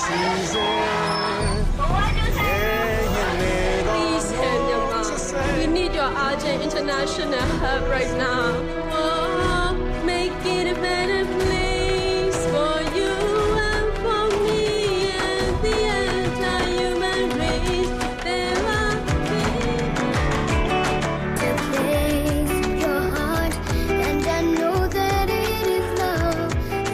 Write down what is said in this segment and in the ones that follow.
Please help your mom. We need your urgent international help right now. Oh, make it a better place for you and for me and the entire human race. There are to place your heart, and I know that it is love.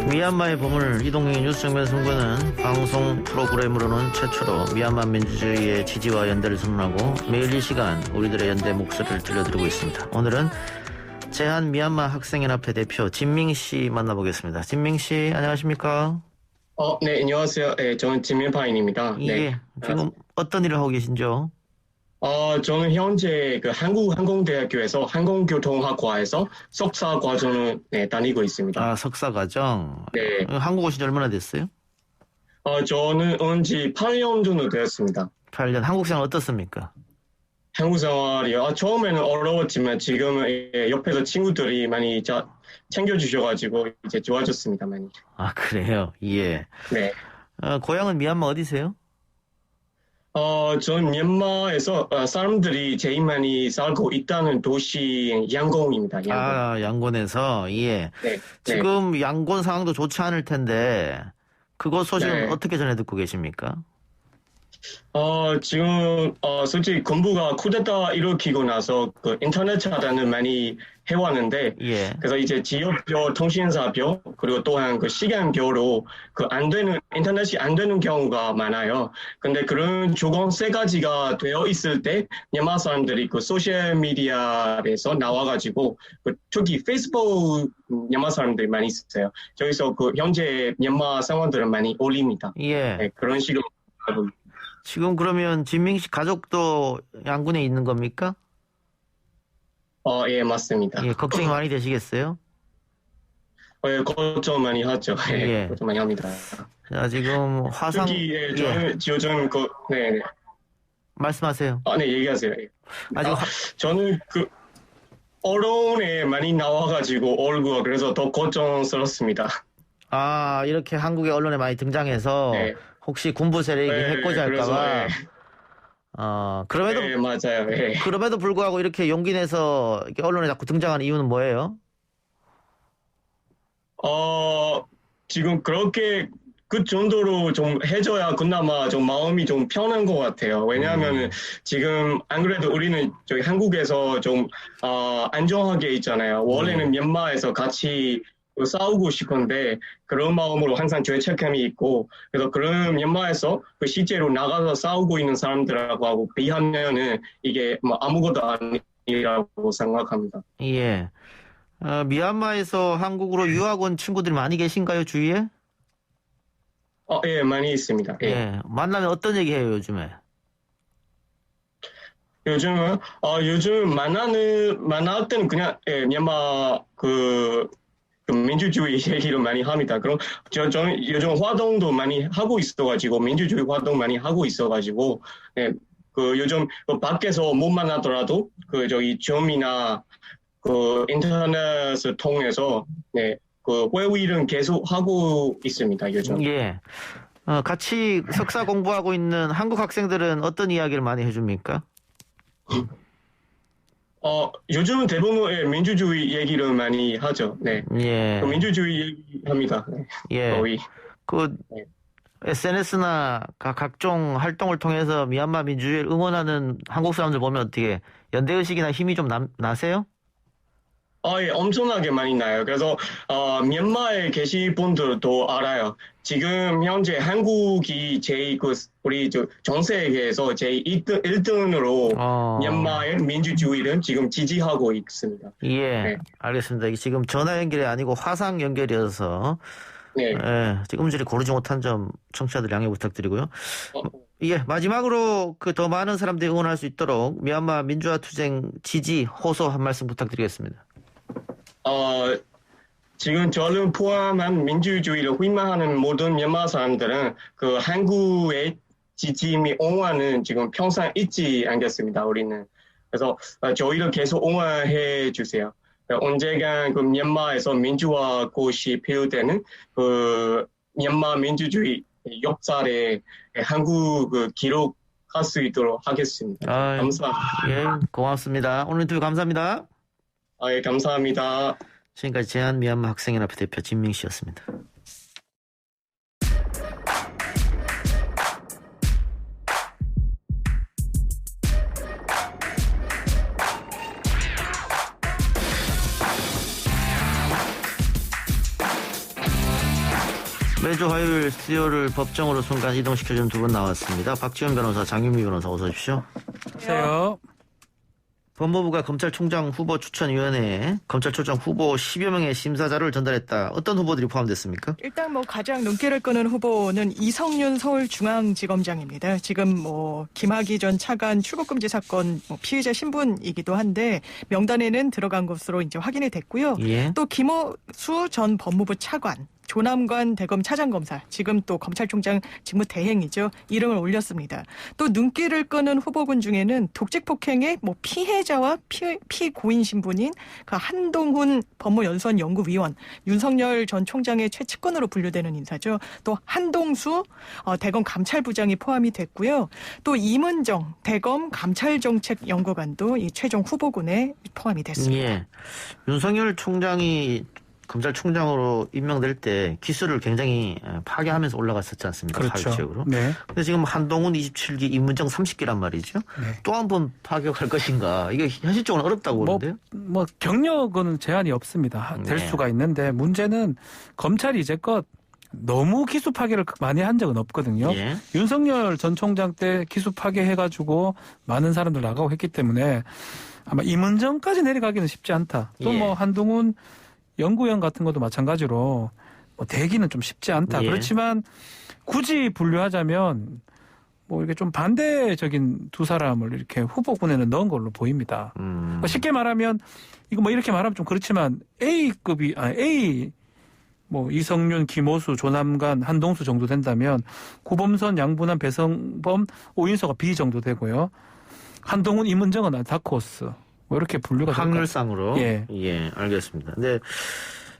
미얀마의 보물 이동경의 뉴스 정면 승부는 방송 프로그램으로는 최초로 미얀마 민주주의의 지지와 연대를 선언하고 매일 이 시간 우리들의 연대 목소리를 들려드리고 있습니다. 오늘은 제한 미얀마 학생연합회 대표 진밍 씨 만나보겠습니다. 진밍 씨 안녕하십니까? 네, 안녕하세요. 네, 저는 진민파인입니다. 예, 네. 지금 어떤 일을 하고 계신지요? 저는 현재 그 한국항공대학교에서 항공교통학과에서 석사 과정을 다니고 있습니다. 아, 석사 과정. 네. 한국 오신 지 얼마나 됐어요? 저는 온 지 8년 정도 되었습니다. 8년. 한국 생활 어떻습니까? 한국 생활이요. 처음에는 어려웠지만 지금은 옆에서 친구들이 많이 챙겨주셔가지고 이제 좋아졌습니다, 많이. 아, 그래요? 예. 네. 고향은 미얀마 어디세요? 저는 미얀마에서 사람들이 제일 많이 살고 있다는 도시 양곤입니다. 양곤. 아, 양곤에서, 예. 네. 지금 양곤 상황도 좋지 않을 텐데, 그거 소식은 네. 어떻게 전해 듣고 계십니까? 지금, 솔직히 군부가 쿠데타 일으키고 나서 그 인터넷 차단을 많이 해왔는데, 예. 그래서 이제 지역별, 통신사별, 그리고 또한 그 시간별로 인터넷이 안 되는 경우가 많아요. 근데 그런 조건 세 가지가 되어 있을 때, 미얀마 사람들이 그 소셜미디어에서 나와가지고, 특히 페이스북 미얀마 사람들이 많이 있어요. 저기서 그 현재 미얀마 상황들을 많이 올립니다. 예. 네, 그런 식으로 하고 지금 그러면 진밍 씨 가족도 양군에 있는 겁니까? 예, 맞습니다. 예, 걱정이 많이 되시겠어요? 예, 걱정 많이 하죠. 예. 걱정 많이 합니다. 자, 지금 화상. 특히, 저는 요즘 네. 말씀하세요. 네, 얘기하세요. 저는 언론에 많이 나와가지고 얼굴 그래서 더 걱정스럽습니다. 아, 이렇게 한국의 언론에 많이 등장해서 네. 혹시 군부 세력이 해코지 할까봐. 그럼에도. 네, 맞아요. 네. 그럼에도 불구하고 이렇게 용기 내서 이렇게 언론에 자꾸 등장하는 이유는 뭐예요? 지금 그렇게 그 정도로 좀 해줘야 그나마 좀 마음이 좀 편한 것 같아요. 왜냐하면은 지금 안 그래도 우리는 저기 한국에서 좀 안정하게 있잖아요. 원래는 미얀마에서 같이 싸우고 싶은데 그런 마음으로 항상 죄책감이 있고 그래서 그런 미얀마에서 실제로 나가서 싸우고 있는 사람들하고 비하면은 이게 뭐 아무것도 아니라고 생각합니다. 예. 미얀마에서 한국으로 유학 온 친구들이 많이 계신가요, 주위에? 예, 많이 있습니다. 예. 예. 만나면 어떤 얘기 해요, 요즘에? 요즘 만날 때는 그냥, 미얀마 그 민주주의 얘기를 많이 합니다. 그럼 저는 요즘 활동도 많이 하고 있어가지고, 민주주의 활동 많이 하고 있어가지고, 네, 요즘 밖에서 못 만나더라도, 저기 좀이나 인터넷을 통해서, 네, 회의는 계속 하고 있습니다, 요즘. 예. 같이 석사 공부하고 있는 한국 학생들은 어떤 이야기를 많이 해줍니까? 요즘은 대부분 민주주의 얘기를 많이 하죠. 네. 예. 민주주의 얘기합니다. 네. 예. 거의. 네. SNS나 각종 활동을 통해서 미얀마 민주주의를 응원하는 한국 사람들 보면 어떻게 연대의식이나 힘이 좀 나세요? 예, 엄청나게 많이 나요. 그래서, 미얀마에 계신 분들도 알아요. 지금 현재 한국이 우리 전 세계에서 제일 1등으로 미얀마의 민주주의를 지금 지지하고 있습니다. 예, 네. 알겠습니다. 이게 지금 전화 연결이 아니고 화상 연결이어서, 네. 예, 지금 음질이 고르지 못한 점 청취자들 양해 부탁드리고요. 예, 마지막으로 더 많은 사람들이 응원할 수 있도록 미얀마 민주화 투쟁 지지, 호소 한 말씀 부탁드리겠습니다. 지금 저를 포함한 민주주의를 희망하는 모든 미얀마 사람들은 한국의 지지 및 응원은 지금 평생 잊지 않겠습니다, 우리는. 그래서 저희를 계속 응원해 주세요. 언젠가 미얀마에서 민주화 꽃이 피울 때는 미얀마 민주주의 역사에 한국 기록할 수 있도록 하겠습니다. 감사합니다. 예, 고맙습니다. 오늘 인터뷰 감사합니다. 예, 감사합니다. 지금까지 제한 미얀마 학생연합회 대표 진명 씨였습니다. 매주 화요일 수요를 법정으로 순간 이동시켜준 두 분 나왔습니다. 박지원 변호사, 장윤미 변호사 어서 오십시오. 안녕하세요. 법무부가 검찰총장 후보 추천위원회에 검찰총장 후보 10여 명의 심사자료를 전달했다. 어떤 후보들이 포함됐습니까? 일단 가장 눈길을 끄는 후보는 이성윤 서울중앙지검장입니다. 지금 김학의 전 차관 출국금지 사건 피의자 신분이기도 한데 명단에는 들어간 것으로 이제 확인이 됐고요. 예. 또 김호수 전 법무부 차관, 조남관 대검 차장검사, 지금 또 검찰총장 직무 대행이죠. 이름을 올렸습니다. 또 눈길을 끄는 후보군 중에는 독직폭행의 피해자와 피고인 신분인 그 한동훈 법무연수원 연구위원, 윤석열 전 총장의 최측근으로 분류되는 인사죠. 또 한동수 대검 감찰부장이 포함이 됐고요. 또 이문정 대검 감찰정책연구관도 이 최종 후보군에 포함이 됐습니다. 예. 윤석열 총장이 검찰총장으로 임명될 때 기수를 굉장히 파괴하면서 올라갔었지 않습니까? 그렇죠. 사회적으로. 네. 근데 지금 한동훈 27기, 이문정 30기란 말이죠. 네. 또 한 번 파격할 것인가? 이게 현실적으로 어렵다고 그러는데요. 경력은 제한이 없습니다. 될 네. 수가 있는데 문제는 검찰이 이제껏 너무 기수 파괴를 많이 한 적은 없거든요. 예. 윤석열 전 총장 때 기수 파괴해가지고 많은 사람들 나가고 했기 때문에 아마 이문정까지 내려가기는 쉽지 않다. 또 예. 한동훈 연구원 같은 것도 마찬가지로 대기는 좀 쉽지 않다. 예. 그렇지만 굳이 분류하자면 이렇게 좀 반대적인 두 사람을 이렇게 후보군에는 넣은 걸로 보입니다. 쉽게 말하면 이거 이렇게 말하면 좀 그렇지만 A급이 A 이성윤, 김호수, 조남관, 한동수 정도 된다면 구범선, 양분한, 배성범, 오인서가 B 정도 되고요. 한동훈, 이문정은 다크호스. 이렇게 분류가 확률상으로. 예, 알겠습니다. 근데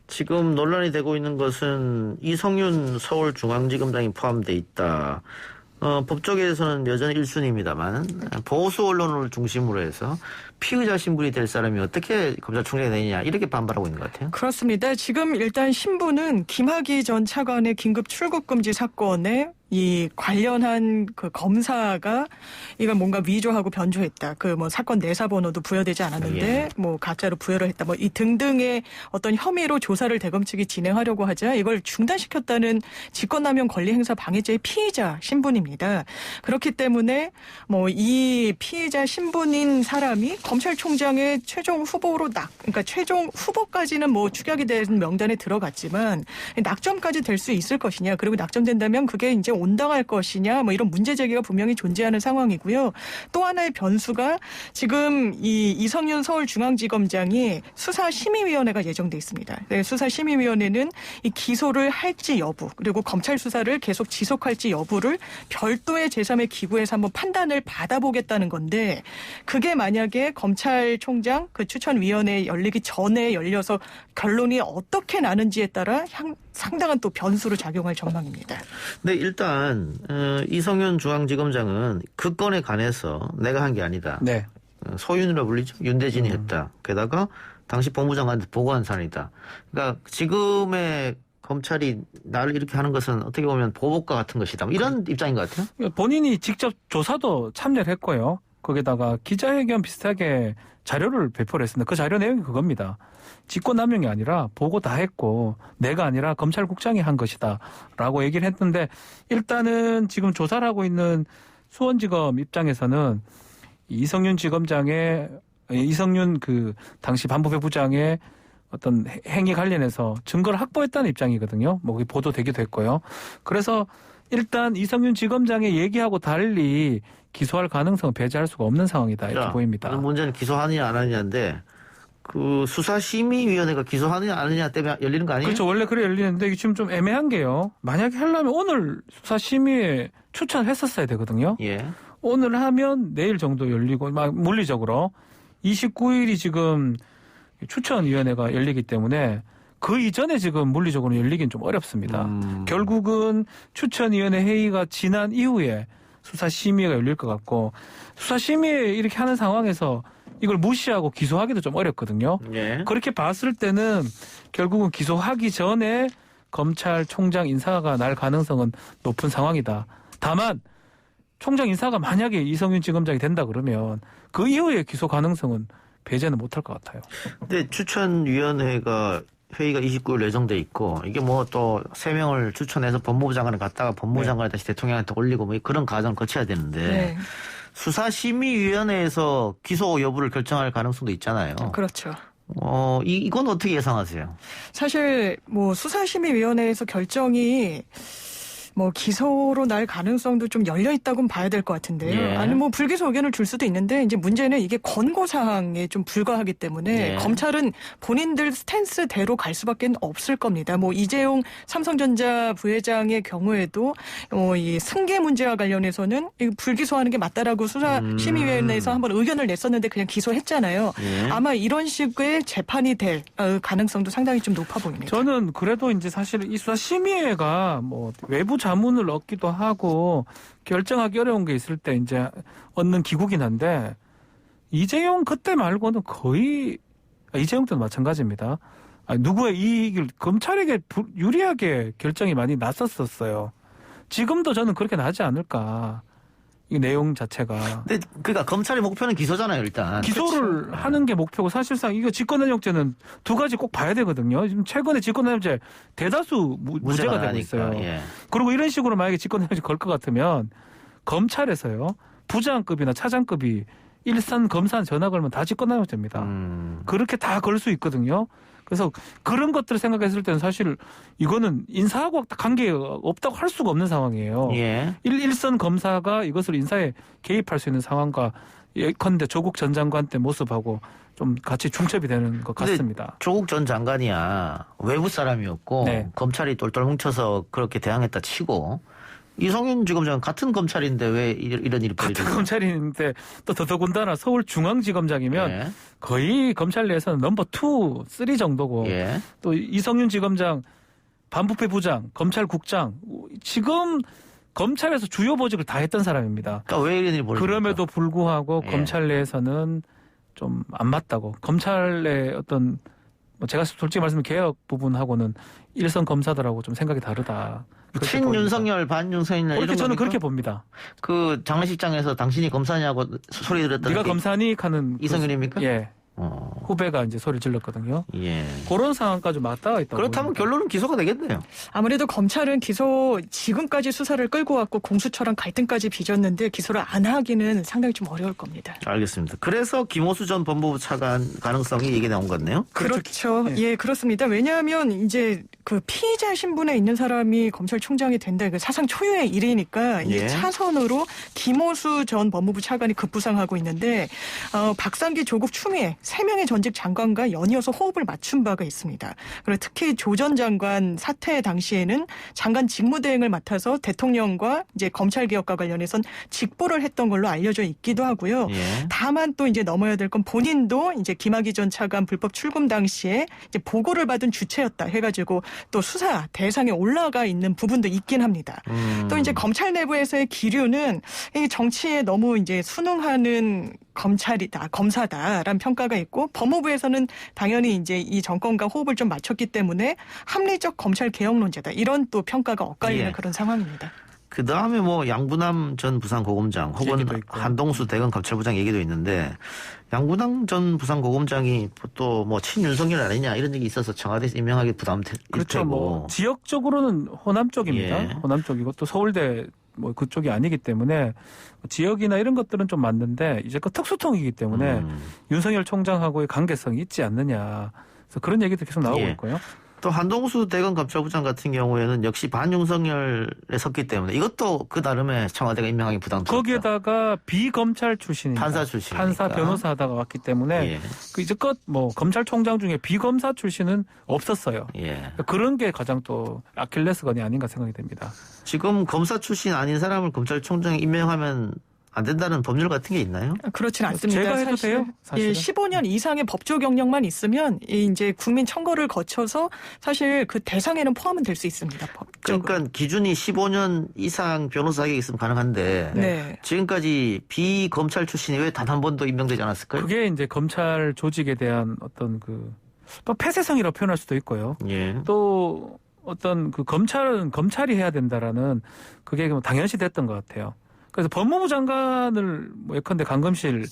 지금 논란이 되고 있는 것은 이성윤 서울중앙지검장이 포함되어 있다. 법조계에서는 여전히 1순위입니다만 보수 언론을 중심으로 해서 피의자 신분이 될 사람이 어떻게 검찰총장이 되느냐 이렇게 반발하고 있는 것 같아요. 그렇습니다. 지금 일단 신분은 김학의 전 차관의 긴급 출국금지 사건에 이 관련한 그 검사가 이걸 뭔가 위조하고 변조했다. 사건 내사 번호도 부여되지 않았는데 예. 가짜로 부여를 했다. 이 등등의 어떤 혐의로 조사를 대검 측이 진행하려고 하자 이걸 중단시켰다는 직권남용 권리행사 방해죄의 피의자 신분입니다. 그렇기 때문에 이 피의자 신분인 사람이 검찰총장의 최종 후보로 그러니까 최종 후보까지는 축약이 된 명단에 들어갔지만 낙점까지 될 수 있을 것이냐. 그리고 낙점된다면 그게 이제 온당할 것이냐 이런 문제 제기가 분명히 존재하는 상황이고요. 또 하나의 변수가 지금 이성윤 서울중앙지검장이 수사심의위원회가 예정돼 있습니다. 네, 수사심의위원회는 이 기소를 할지 여부 그리고 검찰 수사를 계속 지속할지 여부를 별도의 제3의 기구에서 한번 판단을 받아보겠다는 건데 그게 만약에 검찰총장 그 추천위원회 열리기 전에 열려서 결론이 어떻게 나는지에 따라 상당한 또 변수로 작용할 전망입니다. 네, 일단 이성윤 중앙지검장은 그 건에 관해서 내가 한 게 아니다. 네. 소윤이라 불리죠. 윤대진이 했다. 게다가 당시 법무장관한테 보고한 사안이다. 그러니까 지금의 검찰이 나를 이렇게 하는 것은 어떻게 보면 보복과 같은 것이다. 이런 입장인 것 같아요. 본인이 직접 조사도 참여를 했고요. 거기다가 기자회견 비슷하게 자료를 배포를 했습니다. 그 자료 내용이 그겁니다. 직권남용이 아니라 보고 다 했고 내가 아니라 검찰국장이 한 것이다 라고 얘기를 했는데 일단은 지금 조사를 하고 있는 수원지검 입장에서는 이성윤 당시 반부패 부장의 어떤 행위 관련해서 증거를 확보했다는 입장이거든요. 그게 보도되기도 했고요. 그래서 일단 이성윤 지검장의 얘기하고 달리 기소할 가능성은 배제할 수가 없는 상황이다 이렇게 보입니다. 문제는 기소하느냐 안 하느냐인데 그 수사심의위원회가 기소하느냐 안 하느냐 때문에 열리는 거 아니에요? 그렇죠. 원래 그래 열리는데 이게 지금 좀 애매한 게요. 만약에 하려면 오늘 수사심의에 추천을 했었어야 되거든요. 예. 오늘 하면 내일 정도 열리고 물리적으로 29일이 지금 추천위원회가 열리기 때문에 그 이전에 지금 물리적으로 열리긴 좀 어렵습니다. 결국은 추천위원회 회의가 지난 이후에 수사심의회가 열릴 것 같고 수사심의회 이렇게 하는 상황에서 이걸 무시하고 기소하기도 좀 어렵거든요. 예. 그렇게 봤을 때는 결국은 기소하기 전에 검찰총장 인사가 날 가능성은 높은 상황이다. 다만 총장 인사가 만약에 이성윤 지검장이 된다 그러면 그 이후에 기소 가능성은 배제는 못할 것 같아요. 근데 추천위원회가 회의가 29일 예정돼 있고 이게 뭐 또 3명을 추천해서 법무부 장관을 갔다가 법무부 장관을 다시 대통령한테 올리고 뭐 그런 과정을 거쳐야 되는데 네. 수사심의위원회에서 기소 여부를 결정할 가능성도 있잖아요. 그렇죠. 이건 어떻게 예상하세요? 사실 뭐 수사심의위원회에서 결정이 뭐 기소로 날 가능성도 좀 열려 있다고는 봐야 될 것 같은데요. 예. 아니 뭐 불기소 의견을 줄 수도 있는데 이제 문제는 이게 권고 사항에 좀 불과하기 때문에 예. 검찰은 본인들 스탠스대로 갈 수밖에 없을 겁니다. 뭐 이재용 삼성전자 부회장의 경우에도 이 승계 문제와 관련해서는 불기소하는 게 맞다라고 수사심의위원회에서 한번 의견을 냈었는데 그냥 기소했잖아요. 예. 아마 이런 식의 재판이 될 가능성도 상당히 좀 높아 보입니다. 저는 그래도 이제 사실 이 수사심의회가 뭐 외부 자문을 얻기도 하고 결정하기 어려운 게 있을 때 이제 얻는 기구긴 한데 이재용 그때 말고는 거의 이재용 때도 마찬가지입니다. 누구의 이익을 검찰에게 유리하게 결정이 많이 났었어요. 지금도 저는 그렇게 나지 않을까. 이 내용 자체가. 근데 그러니까 검찰의 목표는 기소잖아요, 일단. 기소를 그렇죠. 하는 게 목표고 사실상 이거 직권남용죄는 두 가지 꼭 봐야 되거든요. 지금 최근에 직권남용죄 대다수 무죄가 되고 있어요. 예. 그리고 이런 식으로 만약에 직권남용죄 걸 것 같으면 검찰에서요. 부장급이나 차장급이 일선 검사한 전화 걸면 다 직권남용죄입니다. 그렇게 다 걸 수 있거든요. 그래서 그런 것들을 생각했을 때는 사실 이거는 인사하고 관계가 없다고 할 수가 없는 상황이에요. 예. 일선 검사가 이것을 인사에 개입할 수 있는 상황과 예컨대 조국 전 장관 때 모습하고 좀 같이 중첩이 되는 것 같습니다. 조국 전 장관이야 외부 사람이었고 네. 검찰이 똘똘 뭉쳐서 그렇게 대항했다 치고 이성윤 지검장은 같은 검찰인데 왜 이런 일이 같은 벌어지는 검찰인데 또 더더군다나 서울중앙지검장이면 예. 거의 검찰 내에서는 넘버 2, 3 정도고 예. 또 이성윤 지검장, 반부패 부장, 검찰국장 지금 검찰에서 주요 보직을 다 했던 사람입니다. 그러니까 왜 이런 일이 벌어지는 그럼에도 불구하고 예. 검찰 내에서는 좀 안 맞다고 검찰의 어떤 뭐 제가 솔직히 말씀드리면 개혁 부분하고는 일선 검사들하고 좀 생각이 다르다. 그렇게 보입니다. 친윤석열 반윤석열 그렇게 이런 저는 겁니까? 그렇게 봅니다. 그 장례식장에서 당신이 검사냐고 소리 들었던 네가 검사니 하는 이성윤입니까? 예. 후배가 이제 소리 질렀거든요. 예. 그런 상황까지 맞닿아 있다고. 그렇다면 보입니다. 결론은 기소가 되겠네요. 아무래도 검찰은 기소 지금까지 수사를 끌고 왔고 공수처랑 갈등까지 빚었는데 기소를 안 하기는 상당히 좀 어려울 겁니다. 알겠습니다. 그래서 김호수 전 법무부 차관 가능성이 얘기 나온 것 같네요. 그렇죠. 예. 예, 그렇습니다. 왜냐하면 이제 그 피의자 신분에 있는 사람이 검찰총장이 된다. 그 사상 초유의 일이니까 이게 예. 차선으로 김호수 전 법무부 차관이 급부상하고 있는데 박상기, 조국, 추미애 3명의 전직 장관과 연이어서 호흡을 맞춘 바가 있습니다. 그리고 특히 조 전 장관 사태 당시에는 장관 직무대행을 맡아서 대통령과 이제 검찰 개혁과 관련해선 직보를 했던 걸로 알려져 있기도 하고요. 예. 다만 또 이제 넘어야 될 건 본인도 이제 김학의 전 차관 불법 출금 당시에 이제 보고를 받은 주체였다 해가지고 또 수사 대상에 올라가 있는 부분도 있긴 합니다. 또 이제 검찰 내부에서의 기류는 이 정치에 너무 이제 순응하는 검사다라는 평가가 있고 법무부에서는 당연히 이제 이 정권과 호흡을 좀 맞췄기 때문에 합리적 검찰 개혁론자다 이런 또 평가가 엇갈리는 예. 그런 상황입니다. 그 다음에 뭐 양부남 전 부산고검장 혹은 얘기도 있고. 한동수 대검 감찰부장 얘기도 있는데 양부남 전 부산고검장이 또 뭐 친윤석열 아니냐 이런 얘기 있어서 청와대에서 임명하기 부담될 그렇죠. 테고. 뭐 지역적으로는 호남 쪽입니다. 예. 호남 쪽이고 또 서울대 뭐 그쪽이 아니기 때문에 지역이나 이런 것들은 좀 맞는데 이제 그 특수통이기 때문에 윤석열 총장하고의 관계성이 있지 않느냐. 그래서 그런 얘기도 계속 나오고 예. 있고요. 또 한동수 대검 감찰부장 같은 경우에는 역시 반윤석열에 섰기 때문에 이것도 그 나름의 청와대가 임명하기 부담스럽다. 거기에다가 비검찰 출신입니다. 판사 출신이니까. 판사 변호사 하다가 왔기 때문에 예. 그 이제껏 뭐 검찰총장 중에 비검사 출신은 없었어요. 예. 그런 게 가장 또 아킬레스건이 아닌가 생각이 됩니다. 지금 검사 출신 아닌 사람을 검찰총장에 임명하면 안 된다는 법률 같은 게 있나요? 그렇진 않습니다. 제가 해도 돼요? 사실은? 예, 15년 이상의 법조 경력만 있으면 이제 국민 청구를 거쳐서 사실 그 대상에는 포함은 될 수 있습니다. 법적으로. 그러니까 기준이 15년 이상 변호사 자격이 있으면 가능한데 네. 지금까지 비검찰 출신이 왜 단 한 번도 임명되지 않았을까요? 그게 이제 검찰 조직에 대한 어떤 또 폐쇄성이라고 표현할 수도 있고요. 예. 또 어떤 검찰은 검찰이 해야 된다라는 그게 당연시 됐던 것 같아요. 그래서 법무부 장관을 예컨대 강금실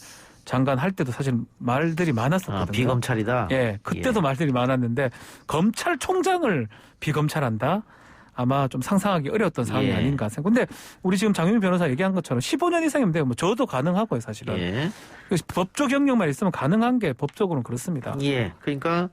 장관 할 때도 사실 말들이 많았었거든요. 비검찰이다? 예, 그때도 말들이 많았는데 검찰총장을 비검찰한다? 아마 좀 상상하기 어려웠던 상황이 아닌가 생각. 근데 우리 지금 장윤희 변호사 얘기한 것처럼 15년 이상이면 돼요. 저도 가능하고요, 사실은. 예. 그래서 법조 경력만 있으면 가능한 게 법적으로는 그렇습니다. 예. 그러니까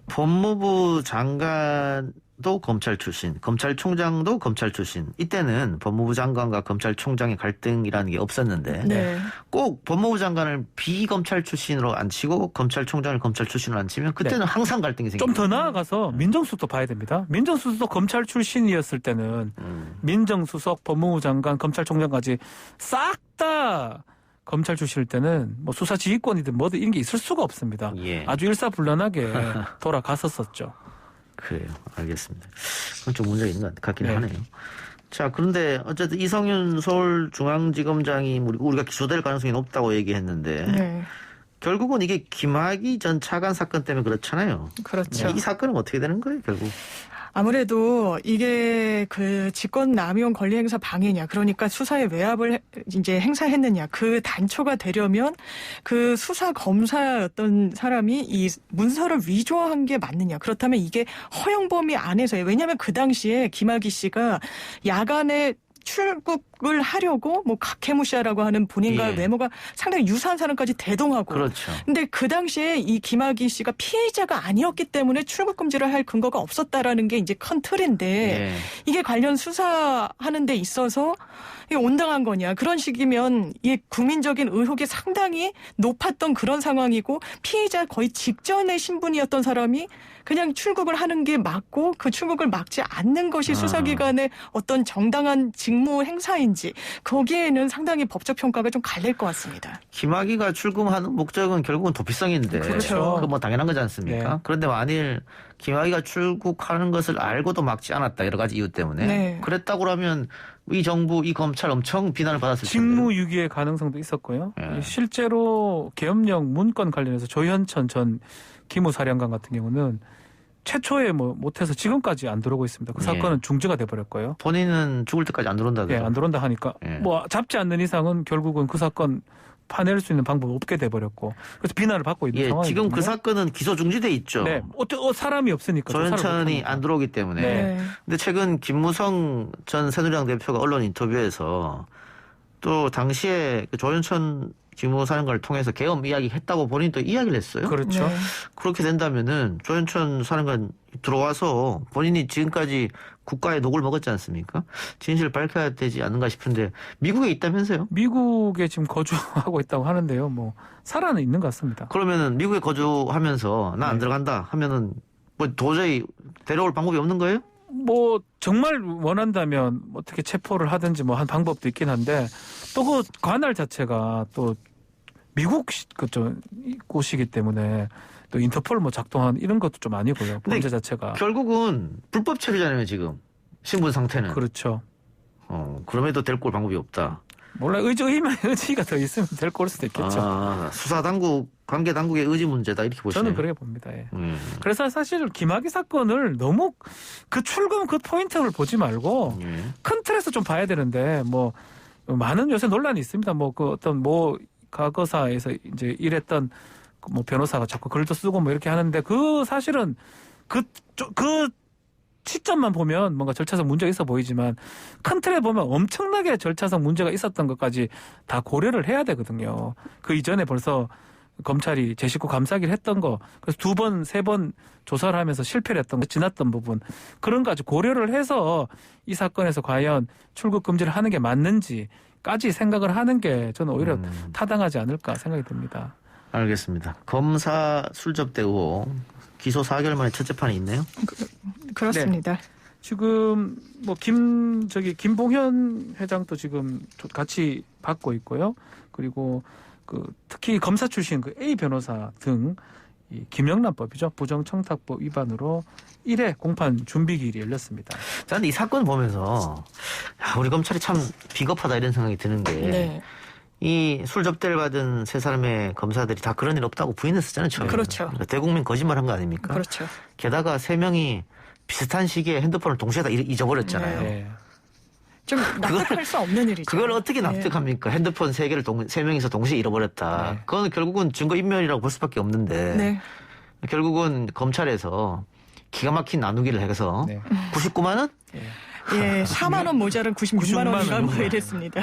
법무부 장관도 검찰 출신, 검찰총장도 검찰 출신. 이때는 법무부 장관과 검찰총장의 갈등이라는 게 없었는데 네. 꼭 법무부 장관을 비검찰 출신으로 앉히고 검찰총장을 검찰 출신으로 앉히면 그때는 항상 갈등이 좀 생깁니다. 더 나아가서 민정수석도 봐야 됩니다. 민정수석도 검찰 출신이었을 때는 민정수석, 법무부 장관, 검찰총장까지 싹 다 검찰 출신일 때는 뭐 수사지휘권이든 뭐든 이런 게 있을 수가 없습니다. 예. 아주 일사불란하게 돌아갔었었죠. 그래요. 알겠습니다. 그건 좀 문제가 있는 것 같긴 네. 하네요. 자, 그런데 어쨌든 이성윤 서울중앙지검장이 우리가 기소될 가능성이 높다고 얘기했는데 네. 결국은 이게 김학의 전 차관 사건 때문에 그렇잖아요. 그렇죠. 이 사건은 어떻게 되는 거예요, 결국? 아무래도 이게 그 직권남용 권리행사 방해냐, 그러니까 수사의 외압을 이제 행사했느냐, 그 단초가 되려면 그 수사 검사였던 사람이 이 문서를 위조한 게 맞느냐, 그렇다면 이게 허용 범위 안에서예요. 왜냐하면 그 당시에 김학의 씨가 야간에 출국을 하려고 뭐 각해무시하라고 하는 본인과 예. 외모가 상당히 유사한 사람까지 대동하고. 그렇죠. 근데 그 당시에 이 김학의 씨가 피해자가 아니었기 때문에 출국 금지를 할 근거가 없었다라는 게 이제 큰 틀인데 예. 이게 관련 수사하는 데 있어서 이게 온당한 거냐. 그런 식이면 이 국민적인 의혹이 상당히 높았던 그런 상황이고 피해자 거의 직전의 신분이었던 사람이 그냥 출국을 하는 게 맞고 그 출국을 막지 않는 것이 수사기관의 어떤 정당한 직무 행사인지 거기에는 상당히 법적 평가가 좀 갈릴 것 같습니다. 김학의가 출국하는 목적은 결국은 도피성인데 그렇죠. 그건 뭐 당연한 거지 않습니까? 네. 그런데 만일 김학의가 출국하는 것을 알고도 막지 않았다. 여러 가지 이유 때문에. 네. 그랬다고 그러면 이 정부, 이 검찰 엄청 비난을 받았을 텐데. 직무유기의 가능성도 있었고요. 예. 실제로 계엄령 문건 관련해서 조현천 전 기무사령관 같은 경우는 최초에 못해서 지금까지 안 들어오고 있습니다. 그 예. 사건은 중지가 돼버렸고요. 본인은 죽을 때까지 안 들어온다고요? 예, 안 들어온다 하니까 예. 잡지 않는 이상은 결국은 그 사건 파낼 수 있는 방법이 없게 돼버렸고 그래서 비난을 받고 있는 예, 상황이거든요. 지금 그 사건은 기소 중지돼 있죠. 네, 사람이 없으니까 조사를 조현천이 못하니까. 안 들어오기 때문에. 네. 근데 최근 김무성 전 새누리당 대표가 언론 인터뷰에서 또 당시에 그 조현천 기무사령관을 통해서 계엄 이야기 했다고 본인도 이야기를 했어요. 그렇죠. 네. 그렇게 된다면은 조현천 사령관 들어와서 본인이 지금까지 국가의 녹을 먹었지 않습니까? 진실을 밝혀야 되지 않는가 싶은데 미국에 있다면서요? 미국에 지금 거주하고 있다고 하는데요. 살아는 있는 것 같습니다. 그러면은 미국에 거주하면서 나 안 네. 들어간다 하면은 뭐 도저히 데려올 방법이 없는 거예요? 정말 원한다면 어떻게 체포를 하든지 한 방법도 있긴 한데 또 그 관할 자체가 또 미국 곳이기 때문에 또 인터폴 작동한 이런 것도 좀 아니고요. 범죄 자체가. 결국은 불법 체류잖아요, 지금. 신분 상태는. 그렇죠. 그럼에도 데리고 올 방법이 없다. 몰라 의지가 더 있으면 데리고 올 수도 있겠죠. 수사당국, 관계당국의 의지 문제다 이렇게 보시네요. 저는 그렇게 봅니다. 예. 그래서 사실 김학의 사건을 너무 그 출금 그 포인트를 보지 말고 큰 틀에서 좀 봐야 되는데 많은 요새 논란이 있습니다. 과거사에서 이제 일했던 변호사가 자꾸 글도 쓰고 이렇게 하는데 그 사실은 그 시점만 보면 뭔가 절차상 문제가 있어 보이지만 큰 틀에 보면 엄청나게 절차상 문제가 있었던 것까지 다 고려를 해야 되거든요. 그 이전에 벌써 검찰이 제 식구 감싸기를 했던 거, 그래서 2번, 3번 조사를 하면서 실패를 했던 거, 지났던 부분, 그런 까지 고려를 해서 이 사건에서 과연 출국 금지를 하는 게 맞는지까지 생각을 하는 게 저는 오히려 타당하지 않을까 생각이 듭니다. 알겠습니다. 검사 술접대 의혹 기소 4개월 만에 첫 재판이 있네요. 그렇습니다. 지금 뭐 김봉현 회장도 지금 같이 받고 있고요. 그리고 그 특히 검사 출신 그 A 변호사 등 이 김영란법이죠. 부정청탁법 위반으로 1회 공판 준비기일이 열렸습니다. 저는 이 사건 보면서 우리 검찰이 참 비겁하다 이런 생각이 드는 게 네. 이 술 접대를 받은 세 사람의 검사들이 다 그런 일 없다고 부인했었잖아요. 처음에. 그렇죠. 그러니까 대국민 거짓말한 거 아닙니까? 그렇죠. 게다가 세 명이 비슷한 시기에 핸드폰을 동시에 다 잊어버렸잖아요. 네. 좀 납득할 수 없는 일이죠. 그걸 어떻게 납득합니까? 핸드폰 세 개를 세 명이서 동시에 잃어버렸다. 네. 그건 결국은 증거인멸이라고 볼 수밖에 없는데 네. 결국은 검찰에서 기가 막힌 나누기를 해서 네. 99만 원? 예, 4만 원 모자른 96만 원인가 뭐 이랬습니다.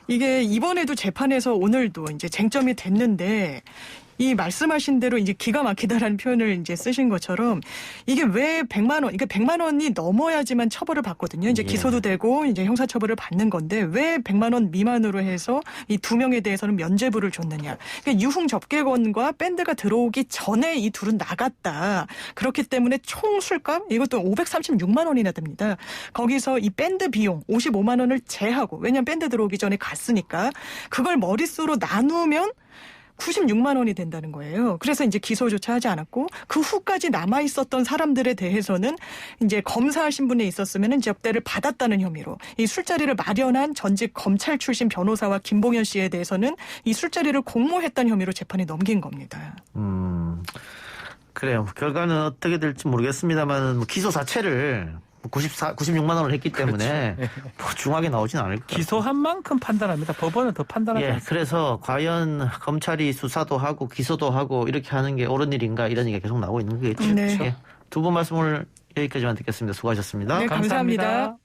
이게 이번에도 재판에서 오늘도 이제 쟁점이 됐는데 이 말씀하신 대로 이제 기가 막히다라는 표현을 이제 쓰신 것처럼 이게 왜 100만 원, 그러니까 100만 원이 넘어야지만 처벌을 받거든요. 이제 예. 기소도 되고 이제 형사 처벌을 받는 건데 왜 100만 원 미만으로 해서 이 두 명에 대해서는 면죄부를 줬느냐. 그러니까 유흥 접객원과 밴드가 들어오기 전에 이 둘은 나갔다. 그렇기 때문에 총 술값 이것도 536만 원이나 됩니다. 거기서 이 밴드 비용 55만 원을 제하고 왜냐하면 밴드 들어오기 전에 갔으니까 그걸 머릿수로 나누면 96만 원이 된다는 거예요. 그래서 이제 기소조차 하지 않았고 그 후까지 남아 있었던 사람들에 대해서는 이제 검사하신 분에 있었으면은 접대를 받았다는 혐의로 이 술자리를 마련한 전직 검찰 출신 변호사와 김봉현 씨에 대해서는 이 술자리를 공모했다는 혐의로 재판에 넘긴 겁니다. 그래요. 결과는 어떻게 될지 모르겠습니다만 뭐 기소 자체를 96만 원을 했기 때문에 뭐 중하게 나오진 않을 거예요. 기소한 만큼 판단합니다. 법원은 더 판단하지 않습니다. 그래서 과연 검찰이 수사도 하고 기소도 하고 이렇게 하는 게 옳은 일인가 이런 얘기가 계속 나오고 있는 거겠죠. 네. 두 분 말씀을 여기까지만 듣겠습니다. 수고하셨습니다. 네, 감사합니다.